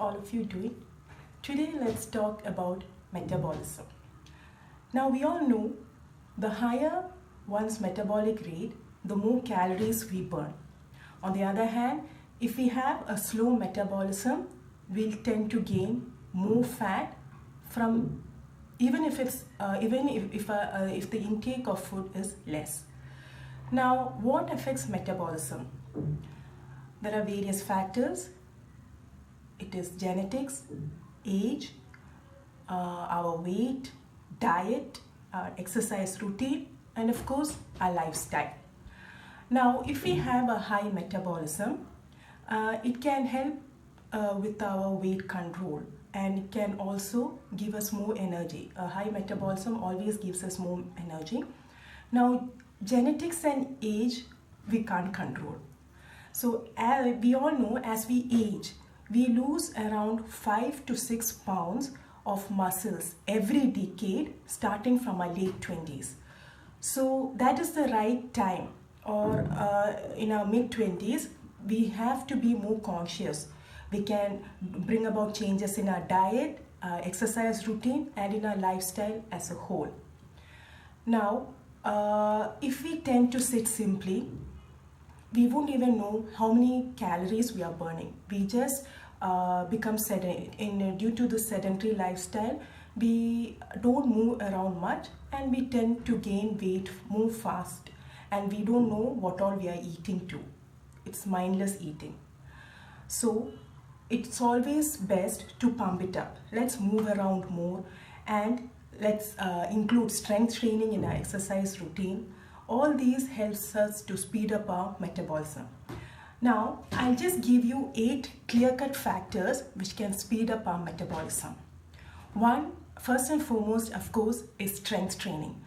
all of you doing? Today let's talk about metabolism. Now we all know the higher one's metabolic rate, the more calories we burn. On the other hand, if we have a slow metabolism, we'll tend to gain more fat from if the intake of food is less. Now, what affects metabolism? There are various factors. It is genetics, age, our weight, diet, our exercise routine, and of course our lifestyle. Now, if we have a high metabolism, it can help with our weight control, and it can also give us more energy. A high metabolism always gives us more energy. Now, genetics and age we can't control. So we all know, as we age, we lose around 5 to 6 pounds of muscles every decade starting from our late 20s. So that is the right time, or in our mid 20s, we have to be more conscious. We can bring about changes in our diet, our exercise routine, and in our lifestyle as a whole. Now, if we tend to sit simply, we won't even know how many calories we are burning. We just become sedentary. Due to the sedentary lifestyle, we don't move around much, and we tend to gain weight more fast, and we don't know what all we are eating to. It's mindless eating. So it's always best to pump it up. Let's move around more, and let's include strength training in our exercise routine. All these helps us to speed up our metabolism. Now, I'll just give you 8 clear-cut factors which can speed up our metabolism. One, first and foremost, of course, is strength training.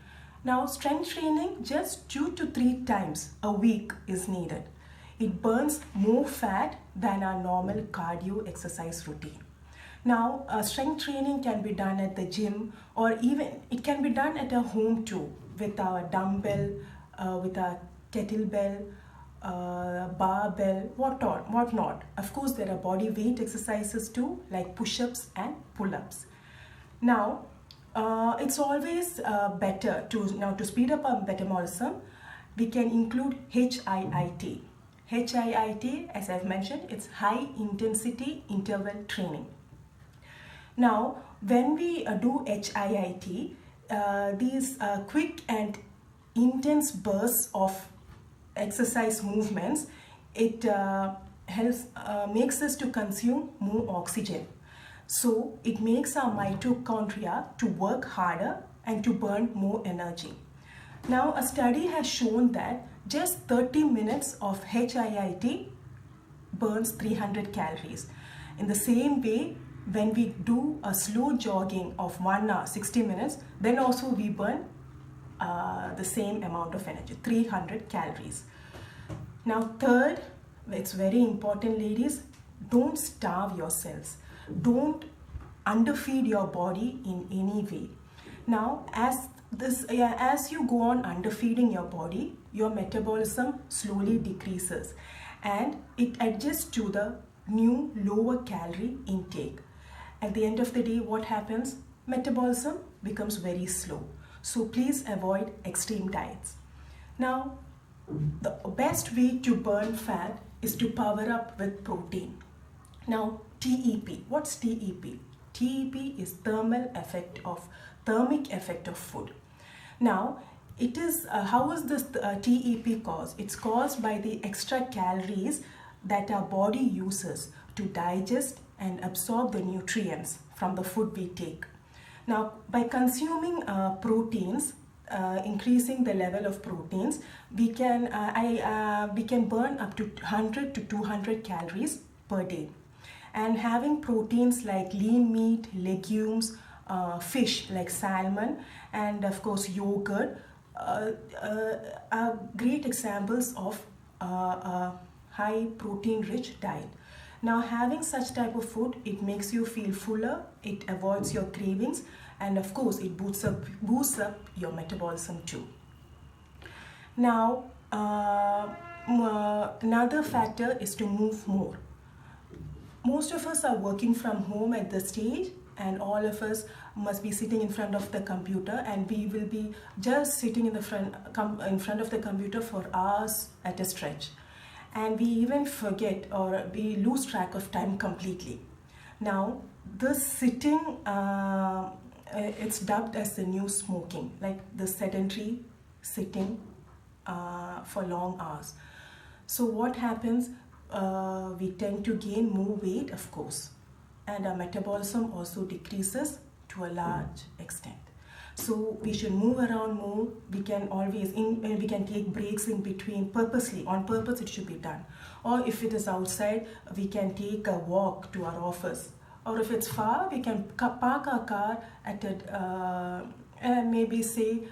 Now, strength training just 2 to 3 times a week is needed. It burns more fat than our normal cardio exercise routine. Now, strength training can be done at the gym, or even it can be done at our home too, with our dumbbell, with our kettlebell, barbell, whatnot. Of course, there are body weight exercises too, like push-ups and pull-ups. Now, it's always better to speed up our metabolism. We can include HIIT. HIIT, as I've mentioned, it's high intensity interval training. Now, when we do HIIT, these quick and intense bursts of exercise movements, it makes us to consume more oxygen. So it makes our mitochondria to work harder and to burn more energy. Now, a study has shown that just 30 minutes of HIIT burns 300 calories. In the same way, when we do a slow jogging of 1 hour, 60 minutes, then also we burn the same amount of energy, 300 calories. Now, third, it's very important, ladies, don't starve yourselves. Don't underfeed your body in any way. Now, as you go on underfeeding your body, your metabolism slowly decreases, and it adjusts to the new lower calorie intake. At the end of the day, what happens? Metabolism becomes very slow. So please avoid extreme diets. Now, the best way to burn fat is to power up with protein. Now, TEP. What's TEP? TEP is thermic effect of food. Now, it is how is this TEP caused? It's caused by the extra calories that our body uses to digest and absorb the nutrients from the food we take. Now, by consuming proteins, increasing the level of proteins, we can burn up to 100 to 200 calories per day. And having proteins like lean meat, legumes, fish like salmon, and of course yogurt are great examples of high protein rich diet. Now, having such type of food, it makes you feel fuller, it avoids your cravings, and of course it boosts up your metabolism too. Now, another factor is to move more. Most of us are working from home at this stage, and all of us must be sitting in front of the computer, and we will be just sitting in front of the computer for hours at a stretch, and we even forget or we lose track of time completely. Now this sitting, it's dubbed as the new smoking, like the sedentary sitting for long hours. So what happens? We tend to gain more weight, of course, and our metabolism also decreases to a large extent. So we should move around more. We can always we can take breaks in between, purposely, on purpose it should be done. Or if it is outside, we can take a walk to our office. Or if it's far, we can park our car at maybe say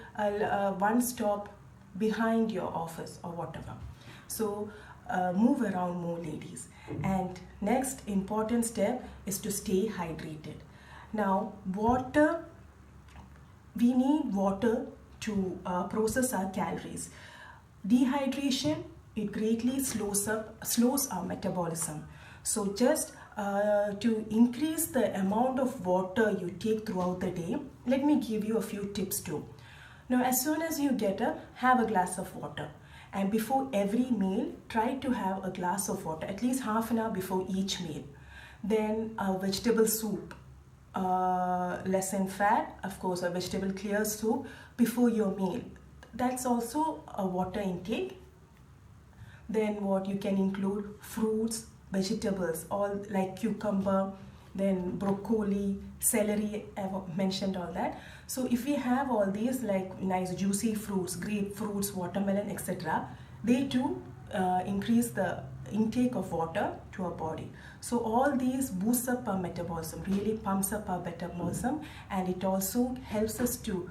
one stop behind your office or whatever. So move around more, ladies. And next important step is to stay hydrated. Now water, we need water to process our calories. Dehydration, it greatly slows our metabolism. So just to increase the amount of water you take throughout the day, let me give you a few tips too. Now as soon as you get up, have a glass of water. And before every meal, try to have a glass of water, at least half an hour before each meal. Then a vegetable soup, less in fat, of course, a vegetable clear soup before your meal. That's also a water intake. Then what you can include, fruits, vegetables, all like cucumber, then broccoli, celery, I've mentioned all that. So if we have all these like nice juicy fruits, grapefruits, watermelon, etc., they too increase the intake of water to our body. So all these boosts up our metabolism, really pumps up our metabolism, and it also helps us to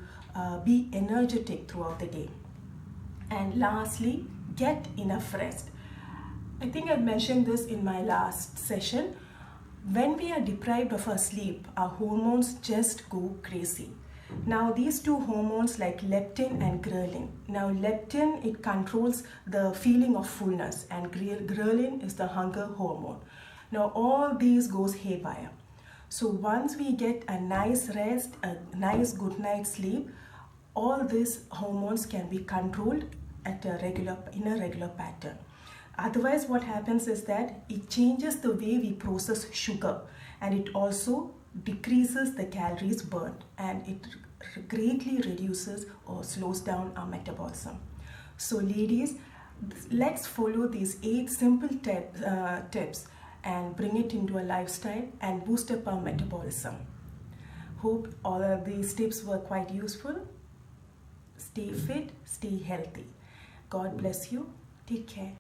be energetic throughout the day. And lastly, get enough rest. I think I mentioned this in my last session. When we are deprived of our sleep, our hormones just go crazy. Now these two hormones like leptin and ghrelin. Now leptin, it controls the feeling of fullness, and ghrelin is the hunger hormone. Now all these goes haywire. So once we get a nice rest, a nice good night's sleep, all these hormones can be controlled at in a regular pattern. Otherwise what happens is that it changes the way we process sugar, and it also decreases the calories burned, and it greatly reduces or slows down our metabolism. So ladies, let's follow these 8 simple tips and bring it into a lifestyle and boost up our metabolism. Hope all of these tips were quite useful. Stay fit, stay healthy. God bless you. Take care.